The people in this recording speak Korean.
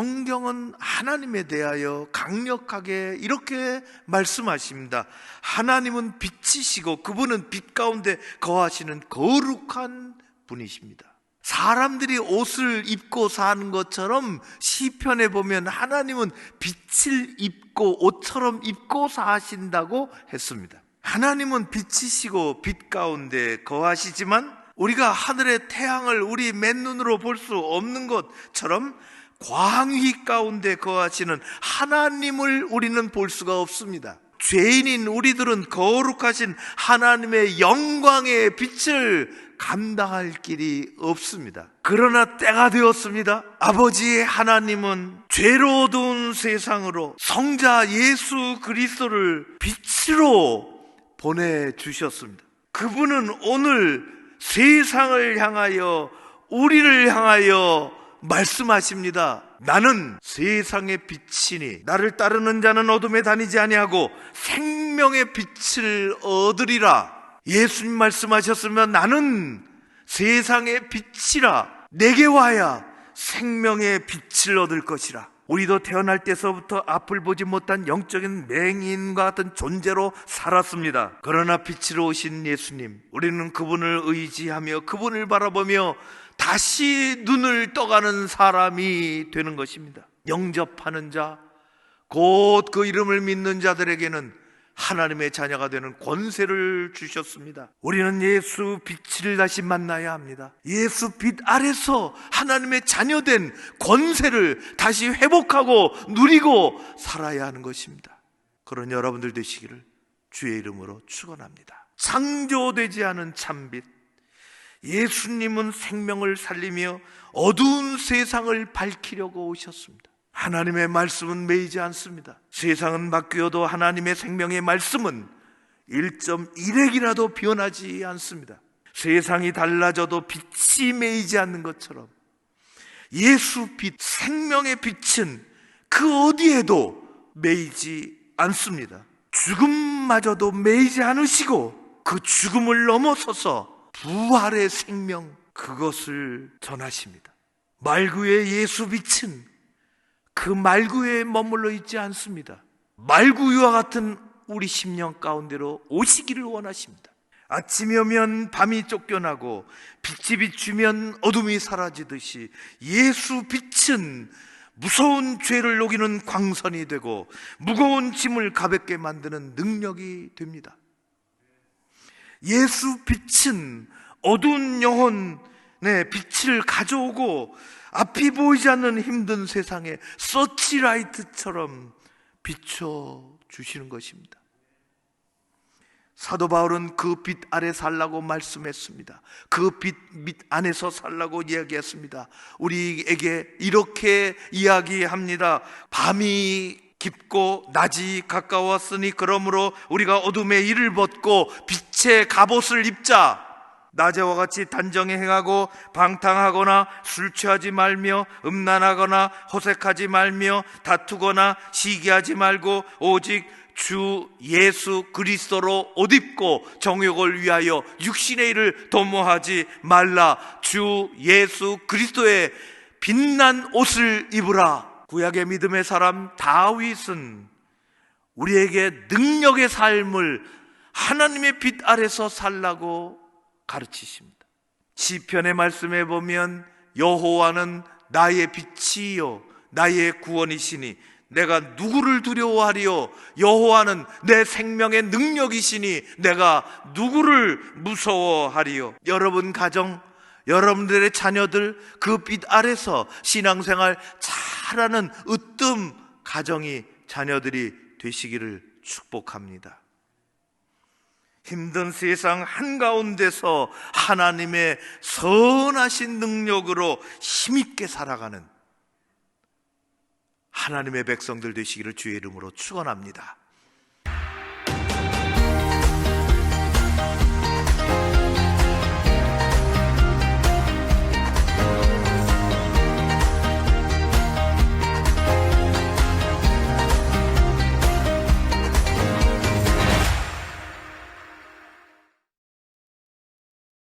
성경은 하나님에 대하여 강력하게 이렇게 말씀하십니다. 하나님은 빛이시고 그분은 빛 가운데 거하시는 거룩한 분이십니다. 사람들이 옷을 입고 사는 것처럼 시편에 보면 하나님은 빛을 입고 옷처럼 입고 사신다고 했습니다. 하나님은 빛이시고 빛 가운데 거하시지만 우리가 하늘의 태양을 우리 맨눈으로 볼 수 없는 것처럼 광휘 가운데 거하시는 하나님을 우리는 볼 수가 없습니다. 죄인인 우리들은 거룩하신 하나님의 영광의 빛을 감당할 길이 없습니다. 그러나 때가 되었습니다. 아버지의 하나님은 죄로 어두운 세상으로 성자 예수 그리스도를 빛으로 보내주셨습니다. 그분은 오늘 세상을 향하여 우리를 향하여 말씀하십니다. 나는 세상의 빛이니 나를 따르는 자는 어둠에 다니지 아니하고 생명의 빛을 얻으리라. 예수님 말씀하셨으면 나는 세상의 빛이라. 내게 와야 생명의 빛을 얻을 것이라. 우리도 태어날 때서부터 앞을 보지 못한 영적인 맹인과 같은 존재로 살았습니다. 그러나 빛으로 오신 예수님, 우리는 그분을 의지하며 그분을 바라보며 다시 눈을 떠가는 사람이 되는 것입니다. 영접하는 자, 곧 그 이름을 믿는 자들에게는 하나님의 자녀가 되는 권세를 주셨습니다. 우리는 예수 빛을 다시 만나야 합니다. 예수 빛 아래서 하나님의 자녀된 권세를 다시 회복하고 누리고 살아야 하는 것입니다. 그런 여러분들 되시기를 주의 이름으로 축원합니다. 창조되지 않은 참빛, 예수님은 생명을 살리며 어두운 세상을 밝히려고 오셨습니다. 하나님의 말씀은 매이지 않습니다. 세상은 바뀌어도 하나님의 생명의 말씀은 1.1핵이라도 변하지 않습니다. 세상이 달라져도 빛이 매이지 않는 것처럼 예수 빛, 생명의 빛은 그 어디에도 매이지 않습니다. 죽음마저도 매이지 않으시고 그 죽음을 넘어서서 부활의 생명, 그것을 전하십니다. 말구의 예수 빛은 그 말구에 머물러 있지 않습니다. 말구유와 같은 우리 심령 가운데로 오시기를 원하십니다. 아침이 오면 밤이 쫓겨나고 빛이 비추면 어둠이 사라지듯이 예수 빛은 무서운 죄를 녹이는 광선이 되고 무거운 짐을 가볍게 만드는 능력이 됩니다. 예수 빛은 어두운 영혼의 빛을 가져오고 앞이 보이지 않는 힘든 세상에 서치라이트처럼 비춰주시는 것입니다. 사도 바울은 그 빛 아래 살라고 말씀했습니다. 그 빛 밑 안에서 살라고 이야기했습니다. 우리에게 이렇게 이야기합니다. 밤이 깊고 낮이 가까웠으니 그러므로 우리가 어둠의 일을 벗고 빛의 갑옷을 입자. 낮에와 같이 단정히 행하고 방탕하거나 술 취하지 말며 음란하거나 호색하지 말며 다투거나 시기하지 말고 오직 주 예수 그리스도로 옷 입고 정욕을 위하여 육신의 일을 도모하지 말라. 주 예수 그리스도의 빛난 옷을 입으라. 구약의 믿음의 사람 다윗은 우리에게 능력의 삶을 하나님의 빛 아래서 살라고 가르치십니다. 시편의 말씀에 보면 여호와는 나의 빛이요 나의 구원이시니 내가 누구를 두려워하리요. 여호와는 내 생명의 능력이시니 내가 누구를 무서워하리요. 여러분 가정, 여러분들의 자녀들 그 빛 아래서 신앙생활 잘하는 으뜸 가정이 자녀들이 되시기를 축복합니다. 힘든 세상 한가운데서 하나님의 선하신 능력으로 힘있게 살아가는 하나님의 백성들 되시기를 주의 이름으로 축원합니다.